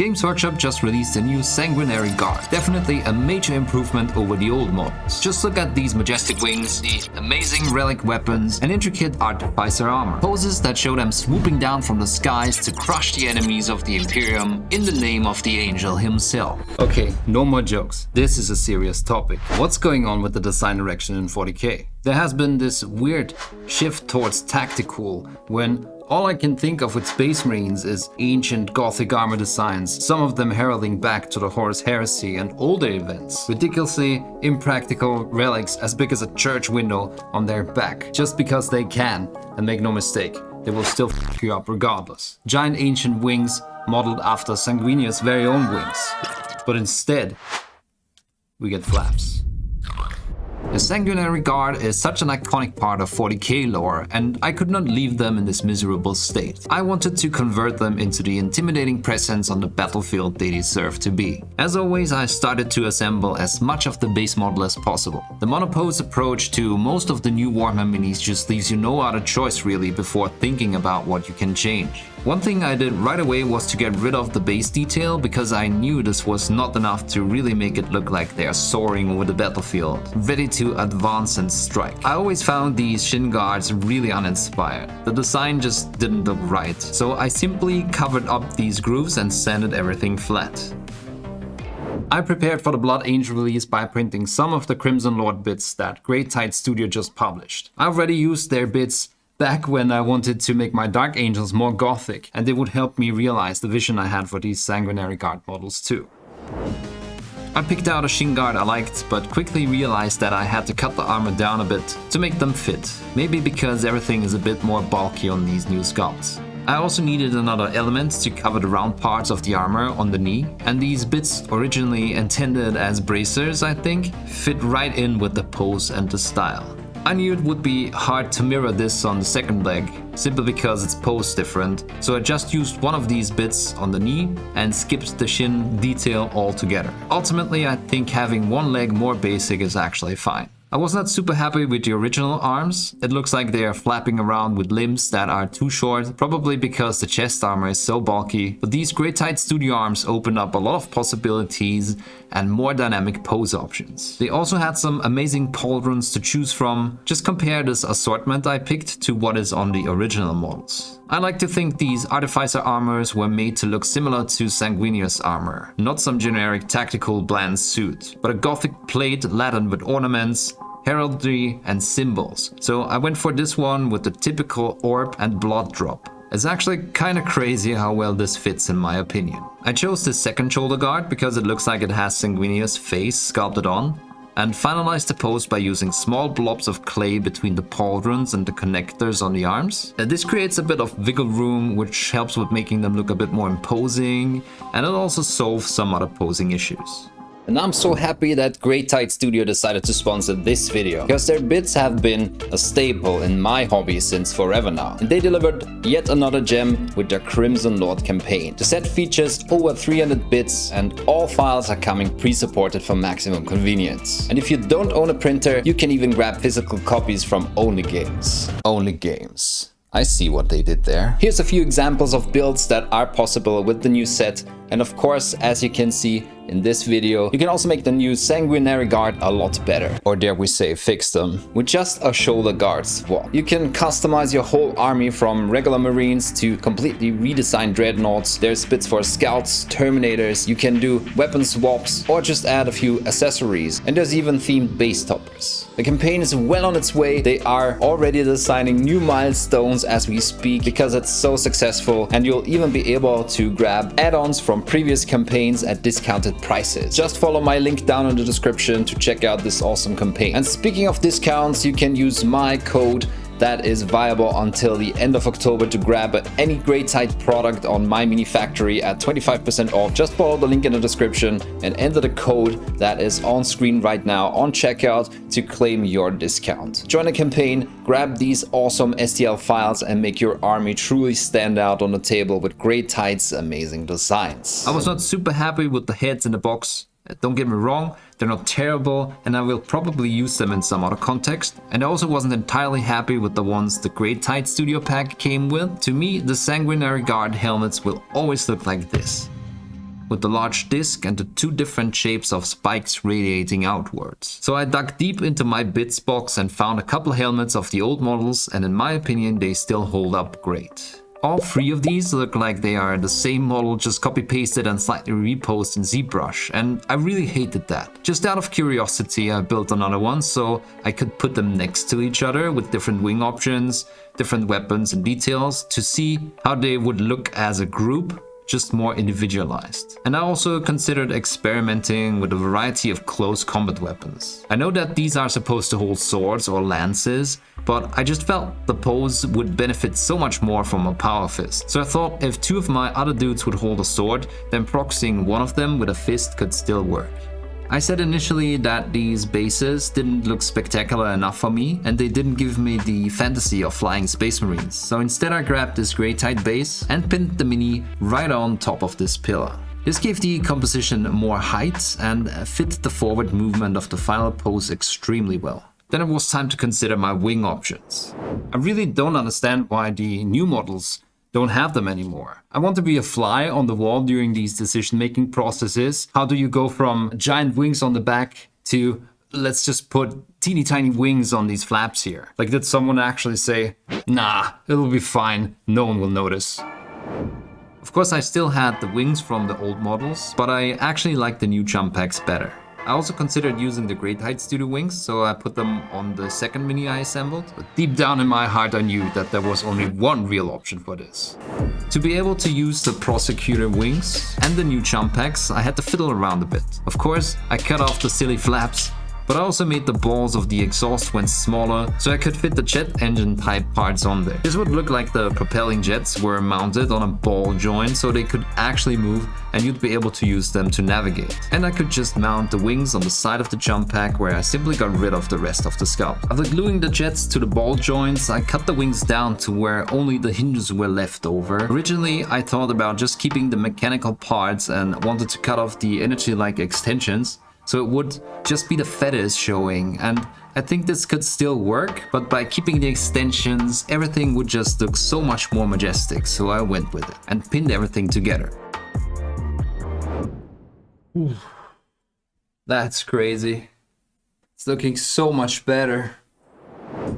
Games Workshop just released a new Sanguinary Guard. Definitely a major improvement over the old models. Just look at these majestic wings, the amazing relic weapons, and intricate artificer armor. Poses that show them swooping down from the skies to crush the enemies of the Imperium in the name of the angel himself. Okay, no more jokes. This is a serious topic. What's going on with the design direction in 40k? There has been this weird shift towards tactical when all I can think of with Space Marines is ancient Gothic armor designs, some of them heralding back to the Horus Heresy and older events. Ridiculously impractical relics as big as a church window on their back, just because they can, and make no mistake, they will still f you up regardless. Giant ancient wings modeled after Sanguinius' very own wings. But instead, we get flaps. The Sanguinary Guard is such an iconic part of 40k lore, and I could not leave them in this miserable state. I wanted to convert them into the intimidating presence on the battlefield they deserve to be. As always, I started to assemble as much of the base model as possible. The monopose approach to most of the new Warhammer minis just leaves you no other choice really before thinking about what you can change. One thing I did right away was to get rid of the base detail because I knew this was not enough to really make it look like they are soaring over the battlefield, ready to advance and strike. I always found these shin guards really uninspired. The design just didn't look right, so I simply covered up these grooves and sanded everything flat. I prepared for the Blood Angel release by printing some of the Crimson Lord bits that Great Tide Studio just published. I already used their bits back when I wanted to make my Dark Angels more gothic, and they would help me realize the vision I had for these Sanguinary Guard models too. I picked out a shin guard I liked, but quickly realized that I had to cut the armor down a bit to make them fit. Maybe because everything is a bit more bulky on these new sculpts. I also needed another element to cover the round parts of the armor on the knee, and these bits, originally intended as bracers I think, fit right in with the pose and the style. I knew it would be hard to mirror this on the second leg, simply because it's posed different, so I just used one of these bits on the knee and skipped the shin detail altogether. Ultimately, I think having one leg more basic is actually fine. I was not super happy with the original arms. It looks like they are flapping around with limbs that are too short, probably because the chest armor is so bulky, but these Great Tide Studio arms open up a lot of possibilities and more dynamic pose options. They also had some amazing pauldrons to choose from. Just compare this assortment I picked to what is on the original models. I like to think these artificer armors were made to look similar to Sanguinius armor, not some generic tactical bland suit, but a gothic plate laden with ornaments, heraldry and symbols. So I went for this one with the typical orb and blood drop. It's actually kinda crazy how well this fits in my opinion. I chose this second shoulder guard because it looks like it has Sanguinius' face sculpted on, and finalized the pose by using small blobs of clay between the pauldrons and the connectors on the arms. This creates a bit of wiggle room, which helps with making them look a bit more imposing, and it also solves some other posing issues. And I'm so happy that Great Tide Studio decided to sponsor this video, because their bits have been a staple in my hobby since forever now. And they delivered yet another gem with their Crimson Lord campaign. The set features over 300 bits and all files are coming pre-supported for maximum convenience. And if you don't own a printer, you can even grab physical copies from Only Games. Only Games. I see what they did there. Here's a few examples of builds that are possible with the new set, and of course, as you can see in this video, you can also make the new Sanguinary Guard a lot better, or dare we say fix them, with just a shoulder guard swap. You can customize your whole army from regular Marines to completely redesigned dreadnoughts. There's bits for scouts, terminators, you can do weapon swaps, or just add a few accessories, and there's even themed base toppers. The campaign is well on its way. They are already designing new milestones as we speak because it's so successful, and you'll even be able to grab add-ons from previous campaigns at discounted prices. Just follow my link down in the description to check out this awesome campaign. And speaking of discounts, you can use my code that is viable until the end of October to grab any Great Tide product on my mini factory at 25% off. Just follow the link in the description and enter the code that is on screen right now on checkout to claim your discount. Join the campaign, grab these awesome STL files and make your army truly stand out on the table with Great Tide's amazing designs. I was not super happy with the heads in the box. Don't get me wrong, they're not terrible and I will probably use them in some other context. And I also wasn't entirely happy with the ones the Great Tide Studio pack came with. To me, the Sanguinary Guard helmets will always look like this. with the large disc and the two different shapes of spikes radiating outwards. So I dug deep into my bits box and found a couple helmets of the old models, and in my opinion they still hold up great. All three of these look like they are the same model, just copy-pasted and slightly reposed in ZBrush, and I really hated that. Just out of curiosity, I built another one so I could put them next to each other with different wing options, different weapons and details to see how they would look as a group, just more individualized. And I also considered experimenting with a variety of close combat weapons. I know that these are supposed to hold swords or lances, but I just felt the pose would benefit so much more from a power fist. So I thought if two of my other dudes would hold a sword, then proxying one of them with a fist could still work. I said initially that these bases didn't look spectacular enough for me, and they didn't give me the fantasy of flying Space Marines, so instead I grabbed this grey tight base and pinned the Mini right on top of this pillar. This gave the composition more height and fit the forward movement of the final pose extremely well. Then it was time to consider my wing options. I really don't understand why the new models don't have them anymore. I want to be a fly on the wall during these decision-making processes. How do you go from giant wings on the back to let's just put teeny tiny wings on these flaps here? Like, did someone actually say, nah, it'll be fine, no one will notice? Of course, I still had the wings from the old models, but I actually like the new jump packs better. I also considered using the Great Height Studio wings, so I put them on the second Mini I assembled. But deep down in my heart I knew that there was only one real option for this. To be able to use the Prosecutor wings and the new jump packs, I had to fiddle around a bit. Of course, I cut off the silly flaps, but I also made the balls of the exhaust ones smaller so I could fit the jet engine type parts on there. This would look like the propelling jets were mounted on a ball joint so they could actually move and you'd be able to use them to navigate. And I could just mount the wings on the side of the jump pack where I simply got rid of the rest of the sculpt. After gluing the jets to the ball joints, I cut the wings down to where only the hinges were left over. Originally, I thought about just keeping the mechanical parts and wanted to cut off the energy-like extensions, so it would just be the feathers showing, and I think this could still work, but by keeping the extensions, everything would just look so much more majestic, so I went with it and pinned everything together. Ooh. That's crazy. It's looking so much better.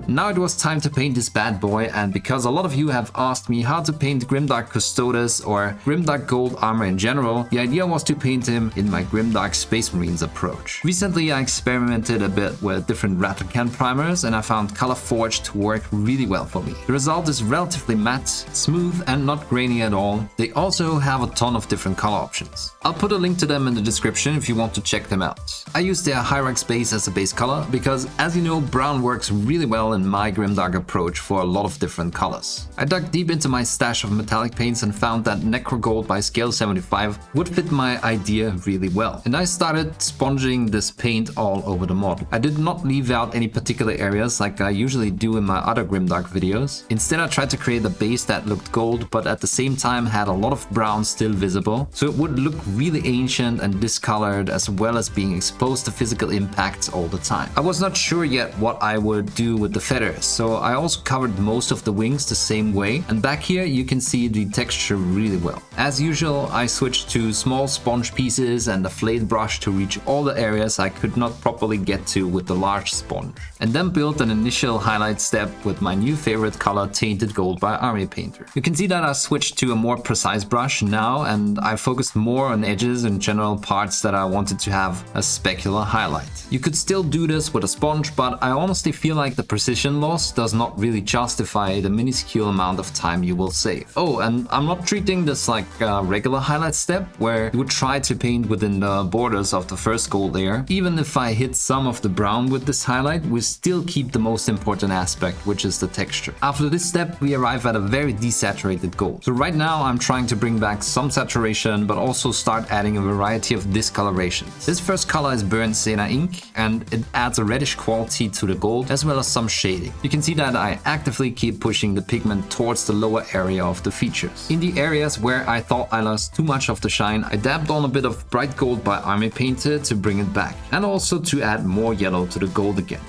Now it was time to paint this bad boy, and because a lot of you have asked me how to paint Grimdark Custodes or Grimdark Gold armor in general, the idea was to paint him in my Grimdark Space Marines approach. Recently I experimented a bit with different Rattle primers and I found Color Forge to work really well for me. The result is relatively matte, smooth and not grainy at all. They also have a ton of different color options. I'll put a link to them in the description if you want to check them out. I used their Hyrax base as a base color because, as you know, brown works really well in my Grimdark approach for a lot of different colors. I dug deep into my stash of metallic paints and found that Necro Gold by Scale 75 would fit my idea really well. And I started sponging this paint all over the model. I did not leave out any particular areas like I usually do in my other Grimdark videos. Instead, I tried to create a base that looked gold but at the same time had a lot of brown still visible, so it would look really ancient and discolored as well as being exposed to physical impacts all the time. I was not sure yet what I would do with the feathers, so I also covered most of the wings the same way, and back here you can see the texture really well. As usual, I switched to small sponge pieces and a flayed brush to reach all the areas I could not properly get to with the large sponge, and then built an initial highlight step with my new favorite color, Tainted Gold by Army Painter. You can see that I switched to a more precise brush now, and I focused more on edges and general parts that I wanted to have a specular highlight. You could still do this with a sponge, but I honestly feel like the precision loss does not really justify the minuscule amount of time you will save. Oh, and I'm not treating this like a regular highlight step where you would try to paint within the borders of the first gold layer. Even if I hit some of the brown with this highlight, we still keep the most important aspect, which is the texture. After this step, we arrive at a very desaturated gold. So right now I'm trying to bring back some saturation, but also start adding a variety of discolorations. This first color is burnt sienna ink, and it adds a reddish quality to the gold as well as some shading. You can see that I actively keep pushing the pigment towards the lower area of the features. In the areas where I thought I lost too much of the shine, I dabbed on a bit of bright gold by Army Painter to bring it back, and also to add more yellow to the gold again.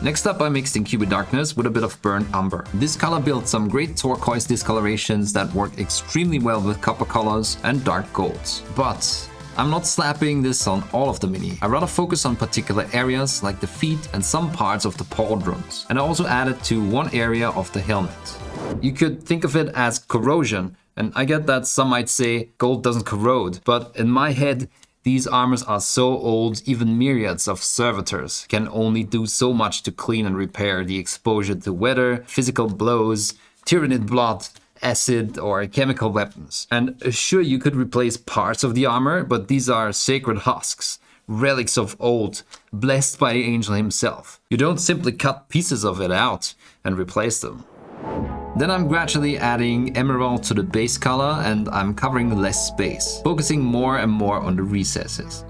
Next up, I mixed in Cubic Darkness with a bit of Burnt Umber. This color built some great turquoise discolorations that work extremely well with copper colors and dark golds. But I'm not slapping this on all of the mini. I rather focus on particular areas like the feet and some parts of the pauldrons. And I also added to one area of the helmet. You could think of it as corrosion, and I get that some might say gold doesn't corrode, but in my head, these armors are so old, even myriads of servitors can only do so much to clean and repair the exposure to weather, physical blows, tyrannid blood, acid or chemical weapons. And sure, you could replace parts of the armor, but these are sacred husks, relics of old, blessed by the angel himself. You don't simply cut pieces of it out and replace them. Then I'm gradually adding emerald to the base color and I'm covering less space, focusing more and more on the recesses.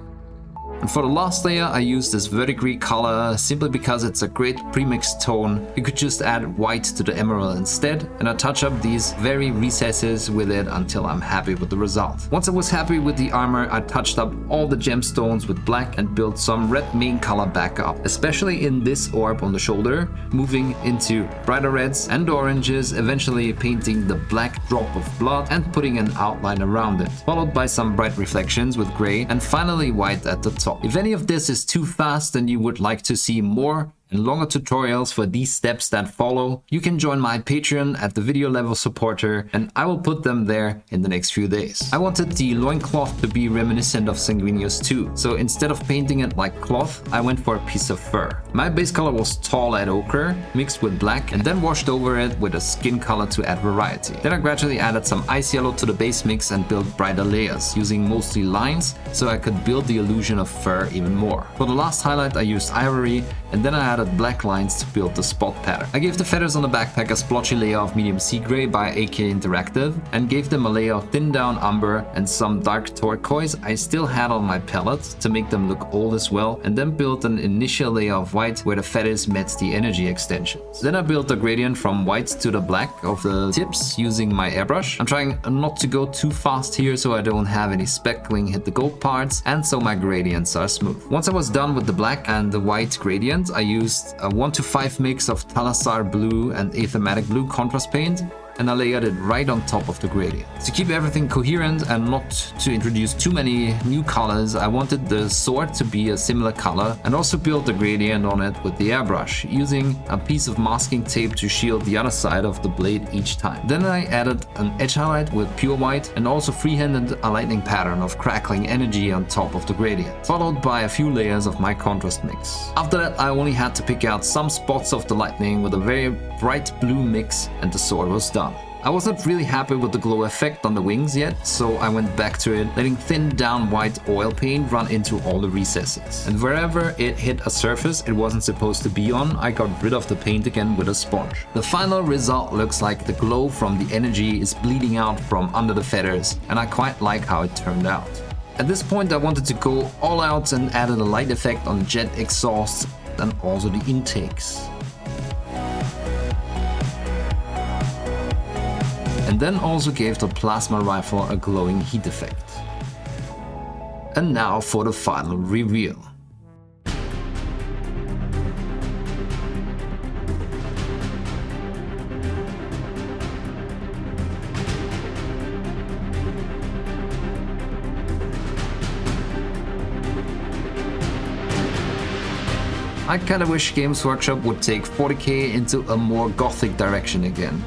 And for the last layer, I used this verdigris color simply because it's a great premixed tone. You could just add white to the emerald instead, and I touch up these very recesses with it until I'm happy with the result. Once I was happy with the armor, I touched up all the gemstones with black and built some red main color back up, especially in this orb on the shoulder, moving into brighter reds and oranges, eventually painting the black drop of blood and putting an outline around it, followed by some bright reflections with gray and finally white at the top. If any of this is too fast and you would like to see more and longer tutorials for these steps that follow, you can join my Patreon at the video level supporter and I will put them there in the next few days. I wanted the loincloth to be reminiscent of Sanguinius 2, so instead of painting it like cloth, I went for a piece of fur. My base color was tall red ochre mixed with black and then washed over it with a skin color to add variety. Then I gradually added some ice yellow to the base mix and built brighter layers, using mostly lines so I could build the illusion of fur even more. For the last highlight I used ivory and then I added black lines to build the spot pattern. I gave the feathers on the backpack a splotchy layer of medium sea gray by AK Interactive and gave them a layer of thin down umber and some dark turquoise I still had on my palette to make them look old as well, and then built an initial layer of white where the feathers met the energy extensions. Then I built a gradient from white to the black of the tips using my airbrush. I'm trying not to go too fast here so I don't have any speckling hit the gold parts and so my gradients are smooth. Once I was done with the black and the white gradient, I used a 1:5 mix of Thalasar blue and Aethematic blue contrast paint and I layered it right on top of the gradient. To keep everything coherent and not to introduce too many new colors, I wanted the sword to be a similar color and also built the gradient on it with the airbrush, using a piece of masking tape to shield the other side of the blade each time. Then I added an edge highlight with pure white and also freehanded a lightning pattern of crackling energy on top of the gradient, followed by a few layers of my contrast mix. After that, I only had to pick out some spots of the lightning with a very bright blue mix and the sword was done. I was not really happy with the glow effect on the wings yet, so I went back to it, letting thin down white oil paint run into all the recesses. And wherever it hit a surface it wasn't supposed to be on, I got rid of the paint again with a sponge. The final result looks like the glow from the energy is bleeding out from under the feathers, and I quite like how it turned out. At this point I wanted to go all out and added a light effect on jet exhausts and also the intakes. And then also gave the plasma rifle a glowing heat effect. And now for the final reveal. I kinda wish Games Workshop would take 40k into a more gothic direction again.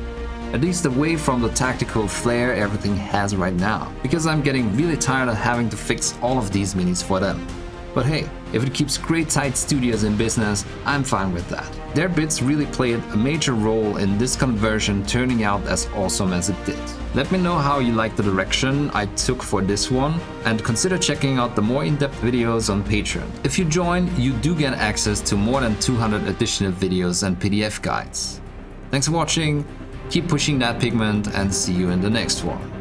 At least away from the tactical flair everything has right now, because I'm getting really tired of having to fix all of these minis for them. But hey, if it keeps Great Tide Studios in business, I'm fine with that. Their bits really played a major role in this conversion turning out as awesome as it did. Let me know how you like the direction I took for this one, and consider checking out the more in-depth videos on Patreon. If you join, you do get access to more than 200 additional videos and PDF guides. Thanks for watching. Keep pushing that pigment and see you in the next one.